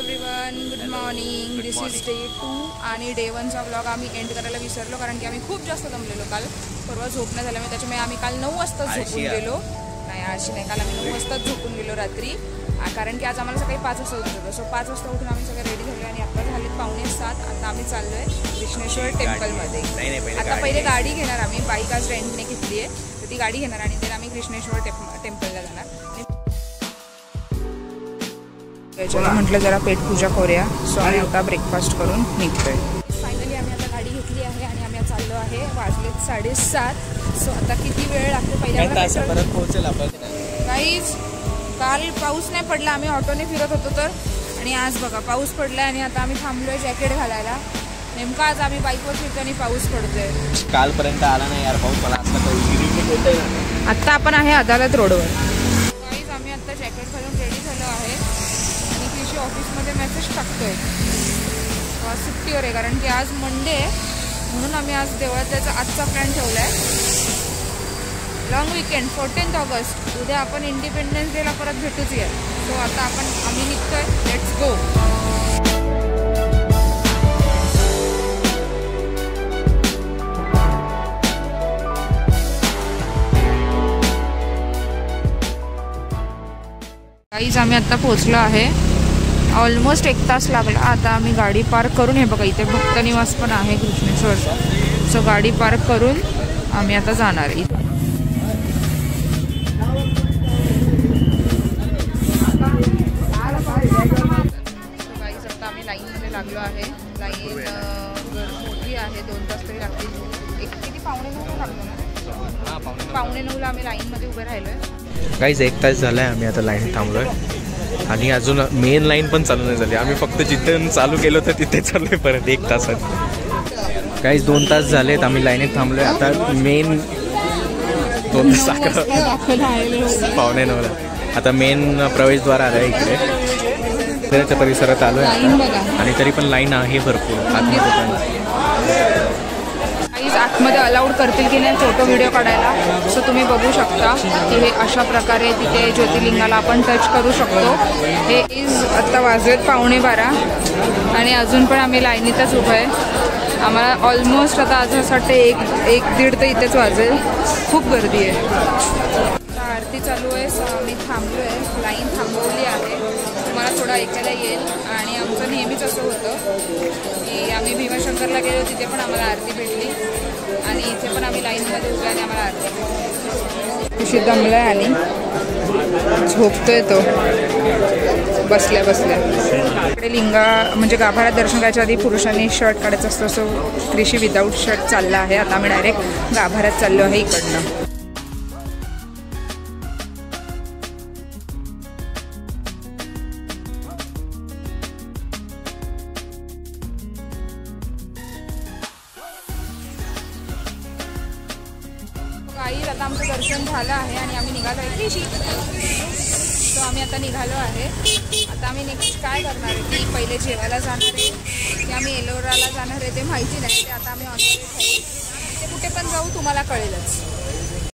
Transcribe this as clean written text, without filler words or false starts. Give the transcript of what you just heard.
Everyone, good morning. This is day 2 आणि day 1चा blog आम्ही end करायला विसरलो कारण की आम्ही खूप जास्त दमलेलो. काल परवा झोप नाही झाल्यामुळे त्याच्यामुळे आम्ही काल 9 वाजता झोपून गेलो. नाही आळशी नाही, काल आम्ही 9 वाजताच झोपून गेलो रात्री कारण की आज आम्हाला सकाळी 5 वाजता उठलं होतं. सो 5 वाजता उठून आम्ही सगळे रेडी झालो आणि आता झाले 6:45. आता आम्ही चाललो आहे कृष्णेश्वर टेम्पलमध्ये. आता पहिले गाडी घेणार आम्ही, बाईक आज रेंटने घेतली आहे तर ती गाडी घेणार आणि देन आम्ही कृष्णेश्वर टेम्पलला जाणार. म्हटलं जरा पेट पूजा करूया. सो आम्ही आता ब्रेकफास्ट करून निघतोय. फायनली आम्ही आता गाडी घेतली आहे आणि आम्ही चाललो आहे. वाजलेत 7:30. सो आता किती वेळ लागतो पहिल्यांदा परत पोहोचेल आपण. काहीच काल पाऊस नाही पडला, आम्ही ऑटोने फिरत होतो तर, आणि आज बघा पाऊस पडलाय आणि आता आम्ही थांबलोय जॅकेट घालायला. नेमका आज आम्ही बाईकवर फिरतो आणि पाऊस पडतोय. कालपर्यंत आला नाही यार पाऊस, मला असला आता आपण आहे अदालत रोडवर. काहीच आम्ही आता जॅकेट घालून रेडी झालो आहे आणि कृषी ऑफिसमध्ये मेसेज टाकतोय. आज सुट्टीवर आहे कारण की आज मंडे आहे म्हणून आम्ही आज देवळात जायचा आजचा प्लॅन ठेवला आहे. Long weekend 14 August. उद्या आपण इंडिपेंडन्स डेला परत भेटूच या. सो आता आम्ही निघतोय. Let's go. गाईज आम्ही आता पोहोचलो आहे. ऑलमोस्ट 1 तास लागला. आता आम्ही गाडी पार्क करून, हे बघा इथे भक्त निवास पण आहे कृष्णेश्वरचा. सो गाडी पार्क करून आम्ही आता जाणार आहे. गाईज आता आम्ही लाईनमध्ये लागलो आहे. लाईन मोठी आहे, 2 तास तरी लागतील. किती 8:45 लागतो ना? 8:45ला आम्ही लाईनमध्ये उभे राहिलोय. काहीच 1 तास झालाय आम्ही आता लाईन थांबलोय आणि अजून मेन लाईन पण चालू नाही झाली. आम्ही फक्त जिथे चालू केलो तर तिथे चाललोय परत 1 तासात. काहीच 2 तास झालेत आम्ही लाईनीत थांबलोय. आता मेन 2 तास 8:45ला आता मेन प्रवेशद्वार आलाय इकडे. त्या परिसरात आलोय आणि तरी पण लाईन आहे भरपूर आतमध्ये पण. आतमध्ये अलाउड करतील की नाही फोटो व्हिडिओ काढायला. सो तुम्ही बघू शकता की हे अशा प्रकारे तिथे ज्योतिर्लिंगाला आपण टच करू शकतो. हे इज आत्ता वाजलेत 11:15 आणि अजून पण आम्ही लाईनीतच उभं आहे. आम्हाला ऑलमोस्ट आता आज असं वाटतं 1-1:30 तर इथेच वाजेल. खूप गर्दी आहे. आरती चालू आहे. सो आम्ही थांबलो आहे, लाईन थांबवली आहे. तुम्हाला थोडं ऐकायला येईल. आणि आमचं नेहमीच असं होतं की आम्ही भीमाशंकरला गेलो, तिथे पण आम्हाला आरती भेटली आणि इथे पण आम्ही लाईनमध्ये उभे आणि आम्हाला आरती भेटली. खुशी दमलाय आणि झोपतोय तो बसल्या बसल्या. इकडे लिंगा म्हणजे गाभाऱ्यात दर्शन करायच्या आधी पुरुषांनी शर्ट काढायचं असतं. सो कृषी विदाऊट शर्ट चालला आहे. आता आम्ही डायरेक्ट गाभाऱ्यात चाललो आहे इकडनं. आता आमचं दर्शन झालं आहे आणि आम्ही निघालो आहे कृषी. सो आम्ही आता निघालो आहे. आता आम्ही नेक्स्ट काय करणार आहे की पहिले जेवायला जाणार आहे की आम्ही एलोराला जाणार आहे ते माहिती नाही. ते आता आम्ही ऑनलाईन ते कुठे पण जाऊ तुम्हाला कळेलच.